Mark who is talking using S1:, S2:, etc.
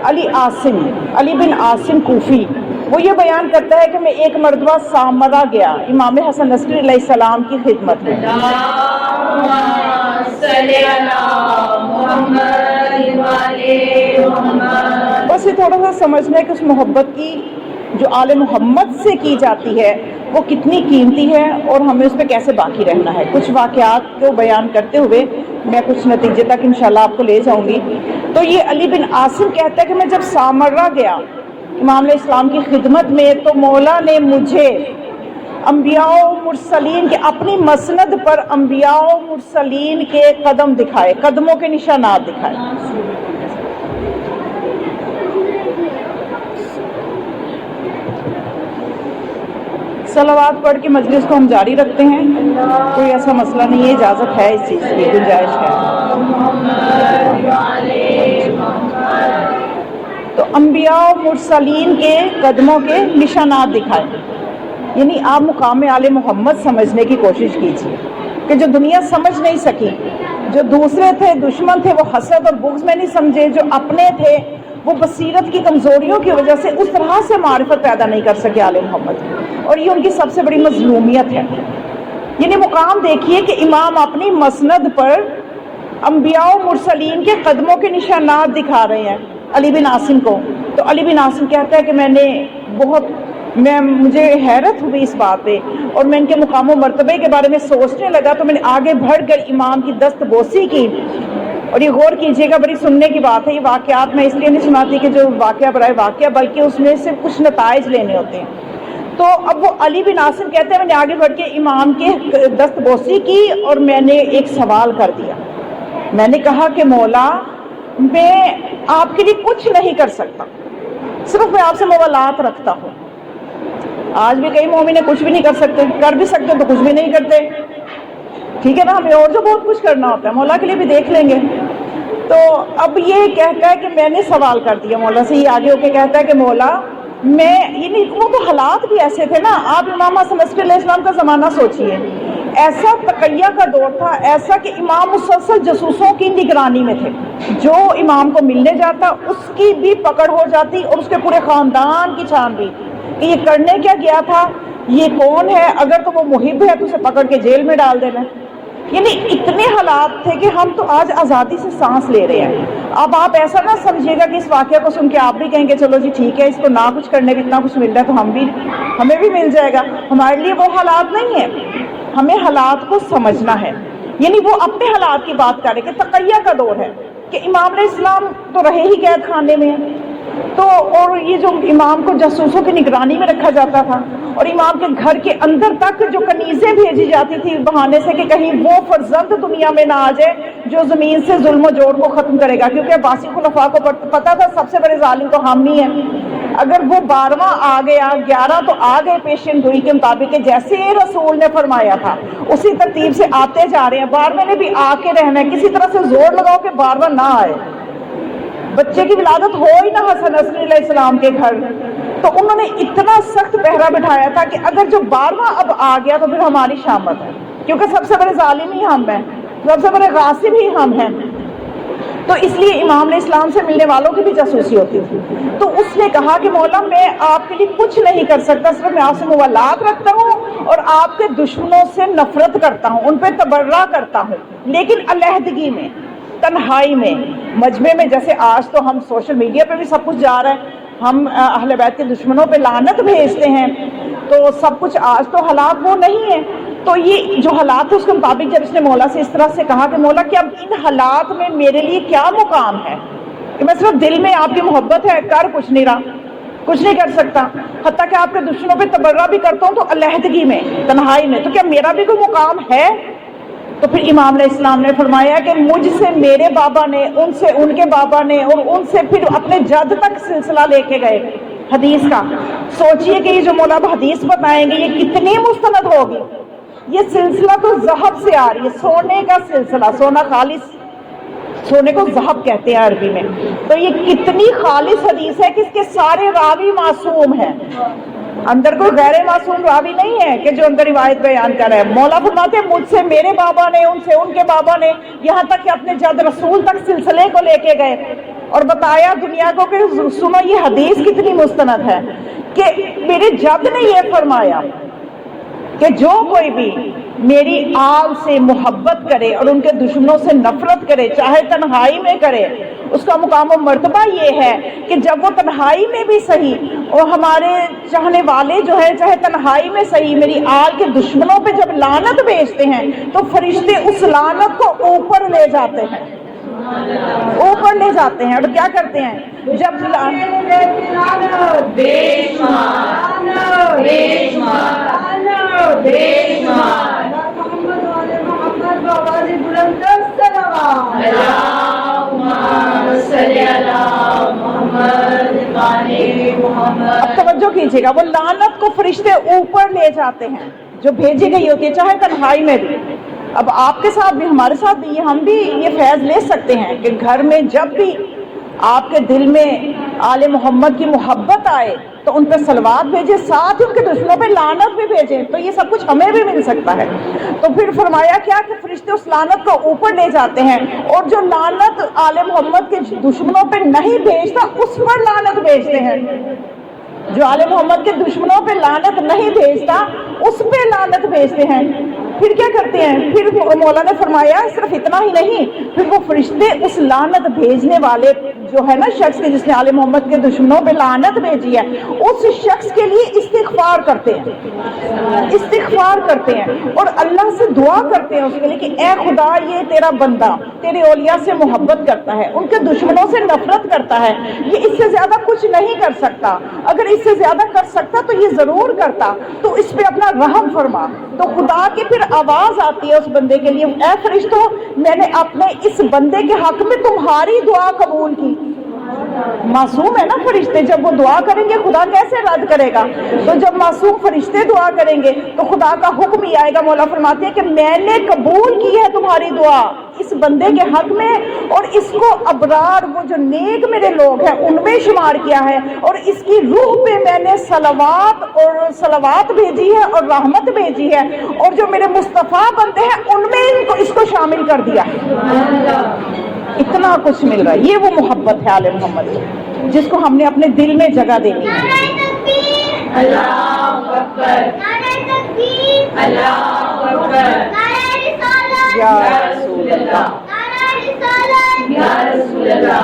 S1: علی بن عاصم کوفی، وہ یہ بیان کرتا ہے کہ میں ایک مرتبہ سامرا گیا امام حسن عسکری علیہ السلام کی خدمت میں۔ بس یہ تھوڑا سا سمجھنا ہے کہ اس محبت کی جو آل محمد سے کی جاتی ہے وہ کتنی قیمتی ہے اور ہمیں اس پہ کیسے باقی رہنا ہے۔ کچھ واقعات کو بیان کرتے ہوئے میں کچھ نتیجے تک انشاءاللہ آپ کو لے جاؤں گی۔ تو یہ علی بن عاصم کہتا ہے کہ میں جب سامرا گیا امام علیہ السلام کی خدمت میں تو مولا نے مجھے انبیاء و مرسلین کے اپنی مسند پر انبیاء و مرسلین کے قدم دکھائے، قدموں کے نشانات دکھائے۔ صلوات پڑھ کے مجلس کو ہم جاری رکھتے ہیں، کوئی ایسا مسئلہ نہیں ہے، اجازت ہے، اس چیز کی گنجائش ہے۔ تو انبیاء و مرسلین کے قدموں کے نشانات دکھائے، یعنی آپ مقام آل محمد سمجھنے کی کوشش کیجیے کہ جو دنیا سمجھ نہیں سکی، جو دوسرے تھے دشمن تھے وہ حسد اور بغض میں نہیں سمجھے، جو اپنے تھے وہ بصیرت کی کمزوریوں کی وجہ سے اس طرح سے معرفت پیدا نہیں کر سکے آل محمد، اور یہ ان کی سب سے بڑی مظلومیت ہے۔ یعنی مقام دیکھیے کہ امام اپنی مسند پر انبیاء و مرسلین کے قدموں کے نشانات دکھا رہے ہیں علی بن عاصم کو۔ تو علی بن عاصم کہتا ہے کہ مجھے حیرت ہوئی اس بات پہ، اور میں ان کے مقام و مرتبے کے بارے میں سوچنے لگا، تو میں نے آگے بڑھ کر امام کی دست بوسی کی۔ اور یہ غور کیجئے گا، بڑی سننے کی بات ہے، یہ واقعات میں اس لیے نہیں سناتی کہ جو واقعہ برائے واقعہ، بلکہ اس میں سے کچھ نتائج لینے ہوتے ہیں۔ تو اب وہ علی بن عاصم کہتے ہیں میں نے آگے بڑھ کے امام کے دست بوسی کی اور میں نے ایک سوال کر دیا۔ میں نے کہا کہ مولا میں آپ کے لیے کچھ نہیں کر سکتا، صرف میں آپ سے موالات رکھتا ہوں۔ آج بھی کئی مومن کچھ بھی نہیں کر سکتے، کر بھی سکتے تو کچھ بھی نہیں کرتے، ٹھیک ہے نا، ہمیں اور جو بہت کچھ کرنا ہوتا ہے، مولا کے لیے بھی دیکھ لیں گے۔ تو اب یہ کہتا ہے کہ میں نے سوال کر دیا مولا سے، یہ آگے ہو کے کہتا ہے کہ مولا وہ تو حالات بھی ایسے تھے نا، آپ امام حسن عسکری علیہ السلام کا زمانہ سوچئے، ایسا تقیہ کا دور تھا، ایسا کہ امام مسلسل جاسوسوں کی نگرانی میں تھے، جو امام کو ملنے جاتا اس کی بھی پکڑ ہو جاتی اور اس کے پورے خاندان کی چھان بھی کہ یہ کرنے کیا گیا تھا، یہ کون ہے، اگر تو وہ محب ہے تو اسے پکڑ کے جیل میں ڈال دینا۔ یعنی اتنے حالات تھے کہ ہم تو آج آزادی سے سانس لے رہے ہیں۔ اب آپ ایسا نہ سمجھیے گا کہ اس واقعہ کو سن کے آپ بھی کہیں گے چلو جی ٹھیک ہے، اس کو نہ کچھ کرنے بھی اتنا کچھ مل رہا ہے تو ہمیں بھی مل جائے گا۔ ہمارے لیے وہ حالات نہیں ہیں، ہمیں حالات کو سمجھنا ہے۔ یعنی وہ اپنے حالات کی بات کر رہے کہ تقیہ کا دور ہے، کہ امام علیہ السلام تو رہے ہی قید خانے میں ہیں، تو اور یہ جو امام کو جاسوسوں کی نگرانی میں رکھا جاتا تھا، اور امام کے گھر کے اندر تک جو کنیزیں بھیجی جاتی تھی بہانے سے کہ کہیں وہ فرزند دنیا میں نہ آ جائے جو زمین سے ظلم و جور کو ختم کرے گا، کیونکہ عباسی خلفاء کو پتا تھا سب سے بڑے ظالم تو ہم ہی ہیں۔ اگر وہ 12واں آ گیا، 11 تو آ گئے پیشن گوئی کے مطابق کہ جیسے رسول نے فرمایا تھا اسی ترتیب سے آتے جا رہے ہیں، 12ویں نے بھی آ کے رہنا ہے، کسی طرح سے زور لگاؤ کہ 12واں نہ آئے۔ بچے کی ولادت ہو ہی نہ حسن عسکری علیہ السلام کے گھر، تو انہوں نے اتنا سخت پہرا بٹھایا تھا کہ اگر جو 12واں اب آ گیا تو پھر ہماری شامت ہے، کیونکہ سب سے بڑے ظالم ہی ہم ہیں، سب سے بڑے غاصب ہی ہم ہیں۔ تو اس لیے امام علیہ السلام سے ملنے والوں کی بھی جاسوسی ہوتی تھی۔ تو اس نے کہا کہ مولا میں آپ کے لیے کچھ نہیں کر سکتا، صرف میں آپ سے موالات رکھتا ہوں اور آپ کے دشمنوں سے نفرت کرتا ہوں، ان پہ تبرہ کرتا ہوں، لیکن علیحدگی میں، تنہائی میں، مجمع میں۔ جیسے آج تو ہم سوشل میڈیا پہ بھی سب کچھ جا رہا ہے، ہم اہل بیت کے دشمنوں پہ لعنت بھیجتے ہیں، تو سب کچھ آج تو حالات وہ نہیں ہیں۔ تو یہ جو حالات ہے اس کے مطابق جب اس نے مولا سے اس طرح سے کہا کہ مولا کیا ان حالات میں میرے لیے کیا مقام ہے کہ میں صرف دل میں آپ کی محبت ہے، کر کچھ نہیں رہا، کچھ نہیں کر سکتا، حتیٰ کہ آپ کے دشمنوں پہ تبرہ بھی کرتا ہوں تو علیحدگی میں، تنہائی میں، تو کیا میرا بھی کوئی مقام ہے؟ تو پھر امام علیہ السلام نے فرمایا کہ مجھ سے میرے بابا نے، ان سے ان کے بابا نے، اور ان سے پھر اپنے جد تک سلسلہ لے کے گئے حدیث کا۔ سوچئے کہ یہ جو مولا حدیث بتائیں گے یہ کتنی مستند ہوگی۔ یہ سلسلہ تو ذہب سے آ رہی ہے، سونے کا سلسلہ، سونا خالص، سونے کو ذہب کہتے ہیں عربی میں۔ تو یہ کتنی خالص حدیث ہے کہ اس کے سارے راوی معصوم ہیں، اندر کوئی غیر معصوم راوی نہیں ہے کہ جو اندر روایت بیان کر رہا ہے۔ مولا فرماتے ہیں مجھ سے میرے بابا نے، ان سے ان کے بابا نے، یہاں تک کہ اپنے جد رسول تک سلسلے کو لے کے گئے۔ اور بتایا دنیا کو کہ سنو یہ حدیث کتنی مستند ہے کہ میرے جد نے یہ فرمایا کہ جو کوئی بھی میری آل سے محبت کرے اور ان کے دشمنوں سے نفرت کرے، چاہے تنہائی میں کرے، اس کا مقام و مرتبہ یہ ہے کہ جب وہ تنہائی میں بھی صحیح، اور ہمارے چاہنے والے جو ہے چاہے تنہائی میں صحیح میری آل کے دشمنوں پہ جب لعنت بھیجتے ہیں تو فرشتے اس لعنت کو اوپر لے جاتے ہیں، اوپر لے جاتے ہیں۔ اور کیا کرتے ہیں جب اب توجہ کیجیے گا، وہ لعنت کو فرشتے اوپر لے جاتے ہیں جو بھیجی گئی ہوتی ہے، چاہے تنہائی میں بھی۔ اب آپ کے ساتھ بھی ہمارے ساتھ بھی ہم بھی یہ فیض لے سکتے ہیں کہ گھر میں جب بھی آپ کے دل میں آل محمد کی محبت آئے تو ان پہ صلوات بھیجیں، ساتھ ان کے دشمنوں پہ لعنت بھی بھیجیں، تو یہ سب کچھ ہمیں بھی مل سکتا ہے۔ تو پھر فرمایا کیا کہ فرشتے اس لعنت کو اوپر لے جاتے ہیں، اور جو لعنت آل محمد کے دشمنوں پہ نہیں بھیجتا اس پر لعنت بھیجتے ہیں۔ جو آل محمد کے دشمنوں پہ لعنت نہیں بھیجتا اس پہ لعنت بھیجتے ہیں۔ پھر کیا کرتے ہیں، پھر مولا نے فرمایا صرف اتنا ہی نہیں، پھر وہ فرشتے اس لعنت بھیجنے والے جو ہے نا شخص کے جس نے آل محمد کے دشمنوں پہ لعنت بھیجی ہے، اس شخص کے لیے استغفار کرتے ہیں، استغفار کرتے ہیں اور اللہ سے دعا کرتے ہیں اس کے لیے کہ اے خدا یہ تیرا بندہ تیرے اولیاء سے محبت کرتا ہے، ان کے دشمنوں سے نفرت کرتا ہے، یہ اس سے زیادہ کچھ نہیں کر سکتا، اگر اس سے زیادہ کر سکتا تو یہ ضرور کرتا، تو اس پہ اپنا رحم فرما۔ تو خدا کی پھر آواز آتی ہے اس بندے کے لیے، اے فرشتوں میں نے اپنے اس بندے کے حق میں تمہاری دعا قبول کی۔ معصوم ہے نا فرشتے، جب وہ دعا کریں گے خدا کیسے رد کرے گا؟ تو جب معصوم فرشتے دعا کریں گے تو خدا کا حکم ہی آئے گا۔ مولا فرماتے ہیں کہ میں نے قبول کی ہے تمہاری دعا اس بندے کے حق میں، اور اس کو ابرار وہ جو نیک میرے لوگ ہیں ان میں شمار کیا ہے، اور اس کی روح پہ میں نے صلوات بھیجی ہے اور رحمت بھیجی ہے، اور جو میرے مصطفیٰ بندے ہیں ان میں اس کو شامل کر دیا۔ اتنا کچھ مل رہا ہے، یہ وہ محبت ہے آل محمد جس کو ہم نے اپنے دل میں جگہ دینی ہے۔
S2: اللہ اکبر، اللہ اکبر،
S1: یا رسول اللہ،
S2: یا رسول اللہ،